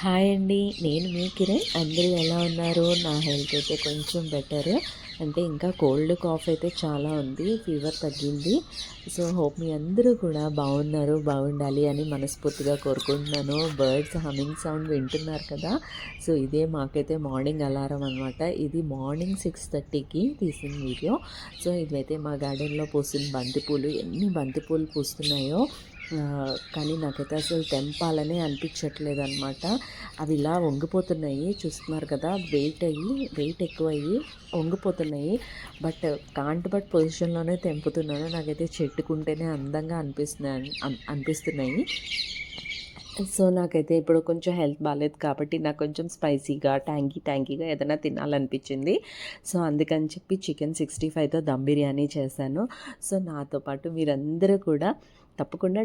Hi అండి. నేను మీ కిరణ్. అందరూ ఎలా ఉన్నారు? నా హెల్త్ అయితే కొంచెం బెటర్. అంటే ఇంకా కోల్డ్ కాఫ్ అయితే చాలా ఉంది. ఫీవర్ తగ్గింది. సో హోప్ మీ అందరూ కూడా బాగున్నారు, బాగుండాలి అని మనస్ఫూర్తిగా కోరుకుంటున్నాను. బర్డ్స్ హమ్మింగ్ సౌండ్ వింటున్నారు కదా. సో ఇదే మాకైతే మార్నింగ్ అలారం అనమాట. ఇది మార్నింగ్ 6:30కి తీసిన వీడియో. సో ఇదైతే మా గార్డెన్లో పూసిన బంతిపూలు. ఎన్ని బంతిపూలు పూస్తున్నాయో కానీ నాకైతే అసలు తెంపాలనే అనిపించట్లేదు అనమాట. అవి ఇలా వంగిపోతున్నాయి, చూస్తున్నారు కదా. వెయిట్ ఎక్కువయ్యి వంగిపోతున్నాయి. బట్ పొజిషన్లోనే తెంపుతున్నాను. నాకైతే చెట్టుకుంటేనే అందంగా అనిపిస్తున్నాయి. సో నాకైతే ఇప్పుడు కొంచెం హెల్త్ బాగాలేదు కాబట్టి నాకు కొంచెం స్పైసీగా ట్యాంకీగా ఏదైనా తినాలనిపించింది. సో అందుకని చెప్పి చికెన్ 65తో దమ్ బిర్యానీ చేశాను. సో నాతో పాటు మీరందరూ కూడా తప్పకుండా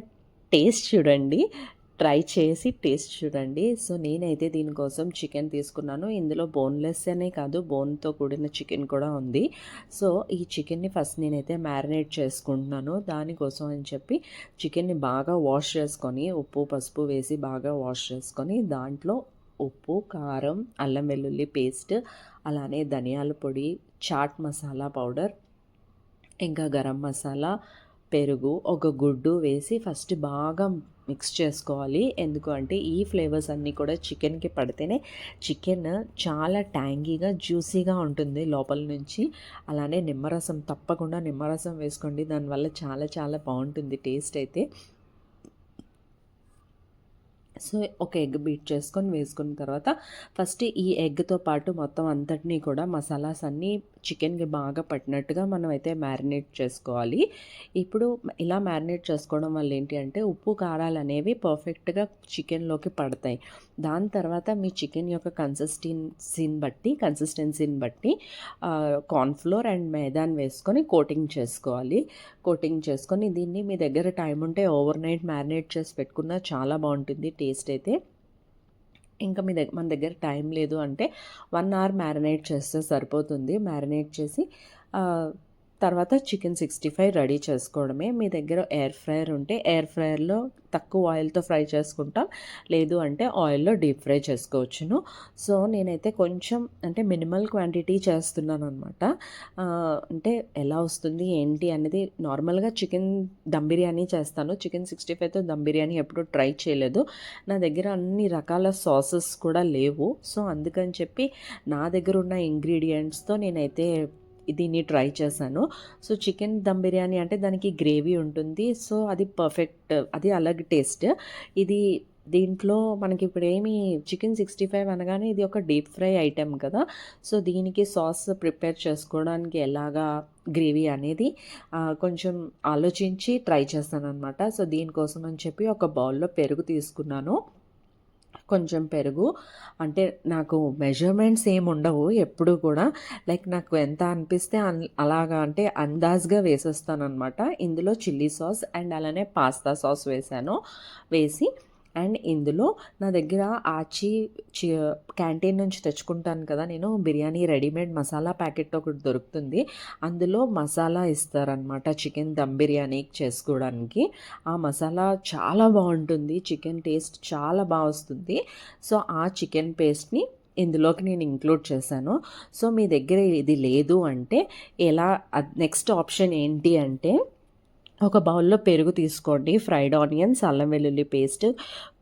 ట్రై చేసి టేస్ట్ చూడండి. సో నేనైతే దీనికోసం చికెన్ తీసుకున్నాను. ఇందులో బోన్లెస్ అనే కాదు, బోన్తో కూడిన చికెన్ కూడా ఉంది. సో ఈ చికెన్ని ఫస్ట్ నేనైతే మ్యారినేట్ చేసుకుంటున్నాను. దానికోసం అని చెప్పి చికెన్ని బాగా వాష్ చేసుకొని ఉప్పు పసుపు వేసి బాగా వాష్ చేసుకొని దాంట్లో ఉప్పు, కారం, అల్లం వెల్లుల్లి పేస్ట్, అలానే ధనియాల పొడి, చాట్ మసాలా పౌడర్, ఇంకా గరం మసాలా, పెరుగు, ఒక గుడ్డు వేసి ఫస్ట్ బాగా మిక్స్ చేసుకోవాలి. ఎందుకు అంటే ఈ ఫ్లేవర్స్ అన్నీ కూడా చికెన్కి పడితేనే చికెన్ చాలా ట్యాంగీగా జ్యూసీగా ఉంటుంది లోపల నుంచి. అలానే తప్పకుండా నిమ్మరసం వేసుకోండి. దానివల్ల చాలా చాలా బాగుంటుంది టేస్ట్ అయితే. సో ఒక ఎగ్ బీట్ చేసుకొని వేసుకున్న తర్వాత ఫస్ట్ ఈ ఎగ్తో పాటు మొత్తం అంతటినీ కూడా మసాలాస్ అన్నీ చికెన్కి బాగా పట్టినట్టుగా మనం అయితే మ్యారినేట్ చేసుకోవాలి. ఇప్పుడు ఇలా మ్యారినేట్ చేసుకోవడం వల్ల ఏంటి అంటే ఉప్పు కారాలు అనేవి పర్ఫెక్ట్గా చికెన్లోకి పడతాయి. దాని తర్వాత మీ చికెన్ యొక్క కన్సిస్టెన్సీని బట్టి కార్న్ఫ్లోర్ అండ్ మైదాన్ వేసుకొని కోటింగ్ చేసుకొని దీన్ని మీ దగ్గర టైం ఉంటే ఓవర్ నైట్ మ్యారినేట్ చేసి పెట్టుకున్నా చాలా బాగుంటుంది టేస్ట్ అయితే. ఇంకా మన దగ్గర టైం లేదు అంటే 1 అవర్ మ్యారినేట్ చేస్తే సరిపోతుంది. మ్యారినేట్ చేసి తర్వాత చికెన్ 65 రెడీ చేసుకోవడమే. మీ దగ్గర ఎయిర్ ఫ్రైయర్ ఉంటే ఎయిర్ ఫ్రైయర్లో తక్కువ ఆయిల్తో ఫ్రై చేసుకుంటాం, లేదు అంటే ఆయిల్లో డీప్ ఫ్రై చేసుకోవచ్చును. సో నేనైతే కొంచెం అంటే మినిమల్ క్వాంటిటీ చేస్తున్నాను అనమాట. అంటే ఎలా వస్తుంది ఏంటి అనేది నార్మల్గా చికెన్ దమ్ బిర్యానీ చేస్తాను. చికెన్ 65తో దమ్ బిర్యానీ ఎప్పుడూ ట్రై చేయలేదు. నా దగ్గర అన్ని రకాల సాసెస్ కూడా లేవు. సో అందుకని చెప్పి నా దగ్గర ఉన్న ఇంగ్రీడియంట్స్తో నేనైతే దీన్ని ట్రై చేశాను. సో చికెన్ దమ్ బిర్యానీ అంటే దానికి గ్రేవీ ఉంటుంది. సో అది పర్ఫెక్ట్, అది అలాగే టేస్ట్. దీంట్లో మనకి ఇప్పుడు చికెన్ 65 అనగానే ఇది ఒక డీప్ ఫ్రై ఐటెం కదా. సో దీనికి సాస్ ప్రిపేర్ చేసుకోవడానికి ఎలాగా గ్రేవీ అనేది కొంచెం ఆలోచించి ట్రై చేస్తాను అనమాట. సో దీనికోసం అని చెప్పి ఒక బౌల్లో పెరుగు తీసుకున్నాను. కొంచెం పెరుగు, అంటే నాకు మెజర్మెంట్స్ ఏమి ఉండవు ఎప్పుడు కూడా. లైక్ నాకు ఎంత అనిపిస్తే అలాగా అంటే అందాజ్గా వేసేస్తానమాట. ఇందులో చిల్లీ సాస్ అండ్ అలానే పాస్తా సాస్ వేసి అండ్ ఇందులో నా దగ్గర క్యాంటీన్ నుంచి తెచ్చుకుంటాను కదా నేను, బిర్యానీ రెడీమేడ్ మసాలా ప్యాకెట్ ఒకటి దొరుకుతుంది. అందులో మసాలా ఇస్తారనమాట చికెన్ దమ్ బిర్యానీ చేసుకోవడానికి. ఆ మసాలా చాలా బాగుంటుంది, చికెన్ టేస్ట్ చాలా బాగా వస్తుంది. సో ఆ చికెన్ పేస్ట్ని ఇందులోకి నేను ఇంక్లూడ్ చేశాను. సో మీ దగ్గర ఇది లేదు అంటే నెక్స్ట్ ఆప్షన్ ఏంటి అంటే ఒక బౌల్లో పెరుగు తీసుకోండి, ఫ్రైడ్ ఆనియన్స్, అల్లం వెల్లుల్లి పేస్ట్,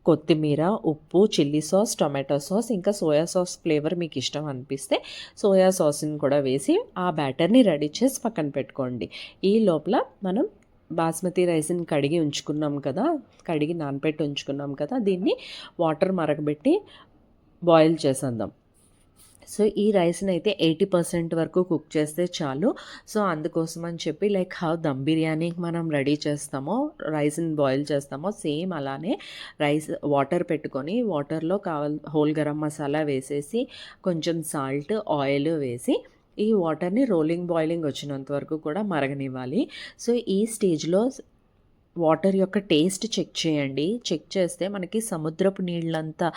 కొత్తిమీర, ఉప్పు, చిల్లీ సాస్, టొమాటో సాస్, ఇంకా సోయా సాస్ ఫ్లేవర్ మీకు ఇష్టం అనిపిస్తే సోయా సాస్ని కూడా వేసి ఆ బ్యాటర్ని రెడీ చేసి పక్కన పెట్టుకోండి. ఈ లోపల మనం బాస్మతి రైస్ని కడిగి నానబెట్టి ఉంచుకున్నాం కదా, దీన్ని వాటర్ మరగబెట్టి బాయిల్ చేసేద్దాం. సో ఈ రైస్ని అయితే 80% వరకు కుక్ చేస్తే చాలు. సో అందుకోసం అని చెప్పి లైక్ దమ్ బిర్యానీకి మనం రెడీ చేస్తామో, రైస్ని బాయిల్ చేస్తామో సేమ్ అలానే వాటర్ పెట్టుకొని వాటర్లో హోల్ గరం మసాలా వేసేసి కొంచెం సాల్ట్, ఆయిల్ వేసి ఈ వాటర్ని బాయిలింగ్ వచ్చినంత వరకు కూడా మరగనివ్వాలి. సో ఈ స్టేజ్లో వాటర్ యొక్క టేస్ట్ చెక్ చేయండి. చెక్ చేస్తే మనకి సముద్రపు నీళ్ళంతా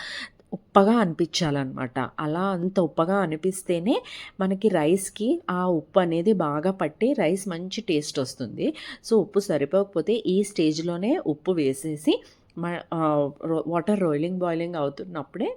ఉప్పగా అనిపించాలన్నమాట. అలా అంత ఉప్పగా అనిపిస్తేనే మనకి రైస్కి ఆ ఉప్పు అనేది బాగా పట్టి రైస్ మంచి టేస్ట్ వస్తుంది. సో ఉప్పు సరిపోకపోతే ఈ స్టేజ్లోనే ఉప్పు వేసేసి వాటర్ బాయిలింగ్ అవుతున్నప్పుడే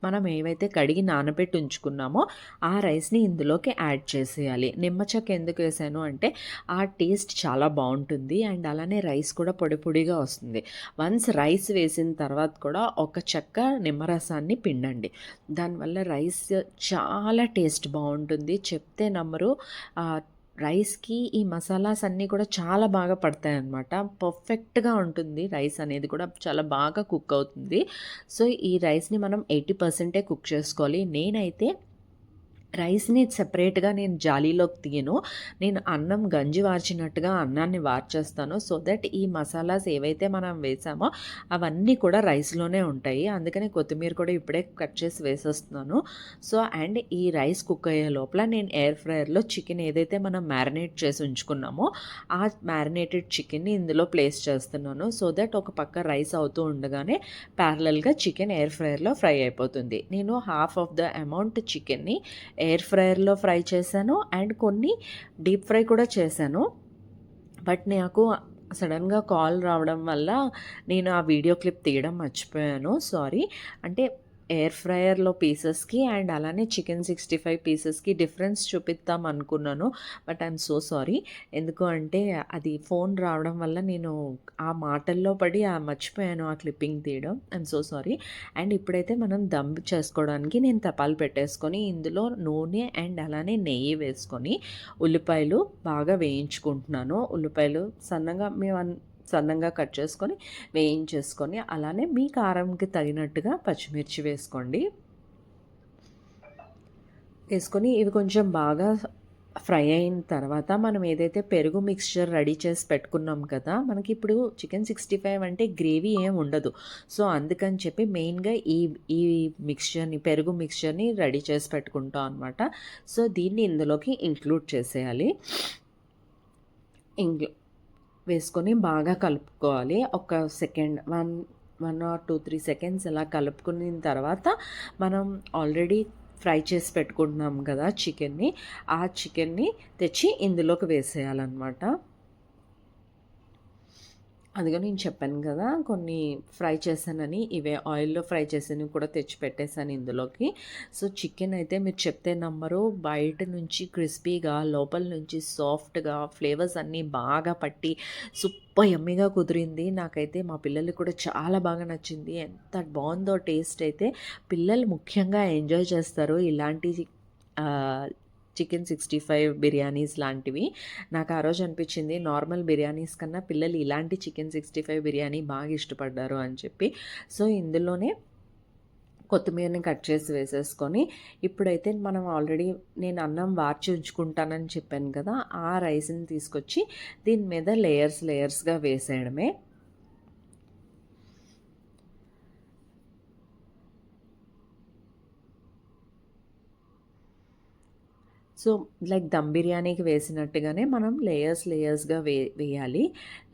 మనం ఏవైతే కడిగి నానబెట్టి ఉంచుకున్నామో ఆ రైస్‌ని ఇందులోకి యాడ్ చేసేయాలి. నిమ్మ చెక్క ఎందుకు వేసాను అంటే ఆ టేస్ట్ చాలా బావుంటుంది. అండ్ అలానే రైస్ కూడా పొడి పొడిగా వస్తుంది. వన్స్ రైస్ వేసిన తర్వాత కూడా ఒక చెక్క నిమ్మరసాన్ని పిండండి. దానివల్ల రైస్ చాలా టేస్ట్ బావుంటుంది. చెప్తే నమ్మరు. రైస్‌కి ఈ మసాలాస్ అన్నీ కూడా చాలా బాగా పడతాయన్నమాట. పర్ఫెక్ట్‌గా ఉంటుంది రైస్ అనేది కూడా చాలా బాగా కుక్ అవుతుంది. సో, ఈ రైస్‌ని మనం 80% కుక్ చేసుకోవాలి. నేనైతే రైస్‌ని సెపరేట్‌గా నేను జాలీలోకి తీయను. నేను అన్నం గంజి వార్చినట్టుగా అన్నాన్ని వార్చేస్తాను. సో దట్ ఈ మసాలాస్ ఏవైతే మనం వేసామో అవన్నీ కూడా రైస్‌లోనే ఉంటాయి. అందుకని కొత్తిమీర కూడా ఇప్పుడే కట్ చేసి వేసేస్తున్నాను. సో, అండ్ ఈ రైస్ కుక్ అయ్యే లోపల నేను ఎయిర్ ఫ్రైయర్‌లో చికెన్ ఏదైతే మనం మ్యారినేట్ చేసి ఉంచుకున్నామో ఆ మ్యారినేటెడ్ చికెన్‌ని ఇందులో ప్లేస్ చేస్తున్నాను. సో దట్ ఒక పక్క రైస్ అవుతూ ఉండగానే ప్యారలల్‌గా చికెన్ ఎయిర్ ఫ్రైయర్‌లో ఫ్రై అయిపోతుంది. నేను హాఫ్ ఆఫ్ ద అమౌంట్ చికెన్‌ని ఎయిర్ ఫ్రైయర్‌లో ఫ్రై చేశాను. అండ్ కొన్ని డీప్ ఫ్రై కూడా చేశాను. బట్ నాకు సడెన్‌గా కాల్ రావడం వల్ల నేను ఆ వీడియో క్లిప్ తీయడం మర్చిపోయాను. సారీ. అంటే ఎయిర్ ఫ్రైయర్‌లో పీసెస్‌కి అండ్ అలానే చికెన్ 65 పీసెస్‌కి డిఫరెన్స్ చూపిద్దాం అనుకున్నాను. But I'm so sorry. ఎందుకు అంటే అది ఫోన్ రావడం వల్ల నేను ఆ మాటల్లో పడి మర్చిపోయాను ఆ క్లిప్పింగ్ తీయడం. I'm so sorry. అండ్ ఇప్పుడైతే మనం దమ్ చేసుకోవడానికి నేను తపాలు పెట్టేసుకొని ఇందులో నూనె అండ్ అలానే నెయ్యి వేసుకొని ఉల్లిపాయలు బాగా వేయించుకుంటున్నాను. ఉల్లిపాయలు సన్నంగా కట్ చేసుకొని వేయించేసుకొని అలానే మీ కారంకి తగినట్టుగా పచ్చిమిర్చి వేసుకోండి. వేసుకొని ఇవి కొంచెం బాగా ఫ్రై అయిన తర్వాత మనం ఏదైతే పెరుగు మిక్స్చర్ రెడీ చేసి పెట్టుకున్నాం కదా, మనకి ఇప్పుడు చికెన్ 65 అంటే గ్రేవీ ఏం ఉండదు. సో అందుకని చెప్పి మెయిన్గా ఈ ఈ పెరుగు మిక్స్చర్ని రెడీ చేసి పెట్టుకుంటాం అనమాట. సో దీన్ని ఇందులోకి ఇంక్లూడ్ చేసేయాలి. వేసుకొని బాగా కలుపుకోవాలి. ఒక సెకండ్ 1 ఆర్ 2, 3 సెకండ్స్ ఇలా కలుపుకున్న తర్వాత మనం ఆల్రెడీ ఫ్రై చేసి పెట్టుకుంటున్నాం కదా చికెన్ని, ఆ చికెన్ని తెచ్చి ఇందులోకి వేసేయాలన్నమాట. అదిగో నేను చెప్పాను కదా కొన్ని ఫ్రై చేశానని, ఇవే ఆయిల్‌లో ఫ్రై చేసినవి కూడా తెచ్చి పెట్టేశాను ఇందులోకి. సో, చికెన్ అయితే మీరు చెప్తే నమ్మరు, బయట నుంచి క్రిస్పీగా, లోపల నుంచి సాఫ్ట్‌గా, ఫ్లేవర్స్ అన్నీ బాగా పట్టి సూపర్ యమ్మీగా కుదిరింది. నాకైతే మా పిల్లలకి కూడా చాలా బాగా నచ్చింది. ఎంత బావుందో టేస్ట్ అయితే. పిల్లలు ముఖ్యంగా ఎంజాయ్ చేస్తారు ఇలాంటి ఆహ్, చికెన్ 65 బిర్యానీస్ లాంటివి. నాకు ఆ రోజు అనిపించింది నార్మల్ బిర్యానీస్ కన్నా పిల్లలు ఇలాంటి చికెన్ 65 బిర్యానీ బాగా ఇష్టపడ్డారు అని చెప్పి. సో, ఇందులోనే కొత్తిమీరని కట్ చేసి వేసేసుకొని ఇప్పుడైతే మనం ఆల్రెడీ నేను అన్నం వార్చి ఉంచుకుంటానని చెప్పాను కదా, ఆ రైస్‌ని తీసుకొచ్చి దీని మీద లేయర్స్‌గా వేసేయడమే. సో, లైక్ దమ్ బిర్యానీకి వేసినట్టుగానే మనం లేయర్స్‌గా వేయాలి.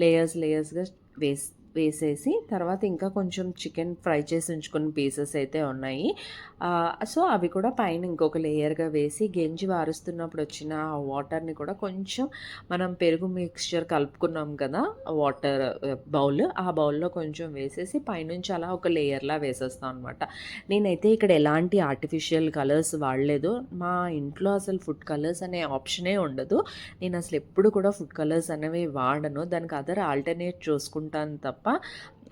లేయర్స్‌గా వేస్ వేసేసి తర్వాత ఇంకా కొంచెం చికెన్ ఫ్రై చేసి ఉంచుకున్న పీసెస్ అయితే ఉన్నాయి. సో, అవి కూడా పైన ఇంకొక లేయర్‌గా వేసి గెంజి వారుస్తున్నప్పుడు వచ్చిన ఆ వాటర్‌ని కూడా కొంచెం మనం పెరుగు మిక్స్చర్ కలుపుకున్నాం కదా! వాటర్ ఆ బౌల్‌లో కొంచెం వేసేసి పైనుంచి అలా ఒక లేయర్‌లా వేసేస్తాం అనమాట. నేనైతే ఇక్కడ ఎలాంటి ఆర్టిఫిషియల్ కలర్స్ వాడలేదు. మా ఇంట్లో అసలు ఫుడ్ కలర్స్ అనే ఆప్షనే ఉండదు. నేను అసలు ఎప్పుడు కూడా ఫుడ్ కలర్స్ అనేవి వాడను. దానికి అదర్ ఆల్టర్‌నేట్ చూసుకుంటాను తప్ప,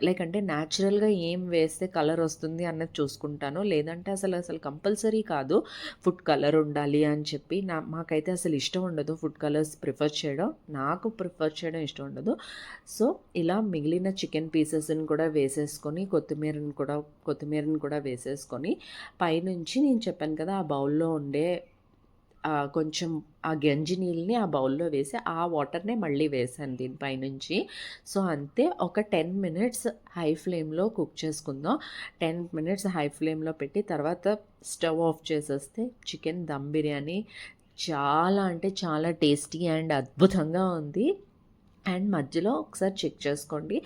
లైక్ అంటే న్యాచురల్‌గా ఏం వేస్తే కలర్ వస్తుంది అన్నది చూసుకుంటాను. లేదంటే అసలు కంపల్సరీ కాదు ఫుడ్ కలర్ ఉండాలి అని చెప్పి. మాకైతే అసలు ఇష్టం ఉండదు ఫుడ్ కలర్స్ ప్రిఫర్ చేయడం. నాకు ప్రిఫర్ చేయడం ఇష్టం ఉండదు. సో, ఇలా మిగిలిన చికెన్ పీసెస్‌ని కూడా వేసేసుకొని కొత్తిమీరని కూడా వేసేసుకొని పైనుంచి నేను చెప్పాను కదా, ఆ బౌల్‌లో ఉండే కొంచెం ఆ గంజి నీళ్ళని ఆ బౌల్‌లో వేసి, ఆ వాటర్‌నే మళ్ళీ వేశాను దీని పైనుంచి. సో, అంతే ఒక 10 మినిట్స్ హై ఫ్లేమ్‌లో కుక్ చేసుకుందాం. 10 మినిట్స్ హై ఫ్లేమ్‌లో పెట్టి తర్వాత స్టవ్ ఆఫ్ చేసేస్తే చికెన్ దమ్ బిర్యానీ చాలా అంటే చాలా టేస్టీ అండ్ అద్భుతంగా ఉంది. అండ్ మధ్యలో ఒకసారి చెక్ చేసుకోండి.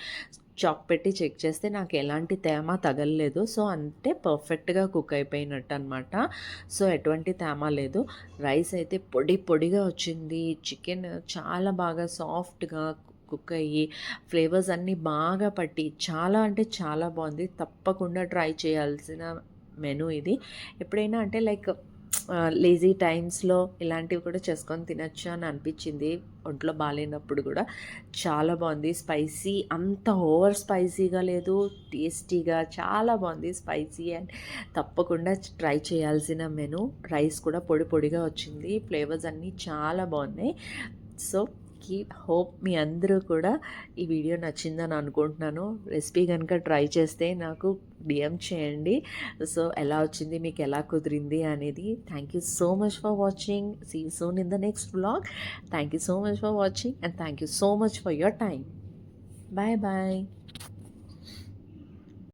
చాక్ పెట్టి చెక్ చేస్తే నాకు ఎలాంటి తేమ తగలలేదు. సో, అంటే పర్ఫెక్ట్‌గా కుక్ అయిపోయినట్టనమాట. సో, ఎటువంటి తేమ లేదు. రైస్ అయితే పొడిగా వచ్చింది. చికెన్ చాలా బాగా సాఫ్ట్‌గా కుక్ అయ్యి, ఫ్లేవర్స్ అన్నీ బాగా పట్టి చాలా అంటే చాలా బావుంది. తప్పకుండా ట్రై చేయాల్సిన మెనూ ఇది. ఎప్పుడైనా అంటే లైక్ లేజీ టైమ్స్‌లో ఇలాంటివి కూడా చేసుకొని తినొచ్చు అని అనిపించింది. ఒంట్లో బాలేనప్పుడు గూడా. చాలా బావుంది. స్పైసీ అంత ఓవర్ స్పైసీగా లేదు. టేస్టీగా చాలా బావుంది. స్పైసీ అండ్ తప్పకుండా ట్రై చేయాల్సిన మెనూ. రైస్ కూడా పొడి పొడిగా వచ్చింది. ఫ్లేవర్స్ అన్నీ చాలా బావున్నాయి. సో, హోప్ మీ అందరూ కూడా ఈ వీడియో నచ్చిందని అనుకుంటున్నాను. రెసిపీ గనుక ట్రై చేస్తే నాకు డీఎం చేయండి. సో, ఎలా వచ్చింది, మీకు ఎలా కుదిరింది అనేది. Thank you so much for watching. See you soon in the next vlog. Thank you so much for watching and thank you so much for your time. Bye bye.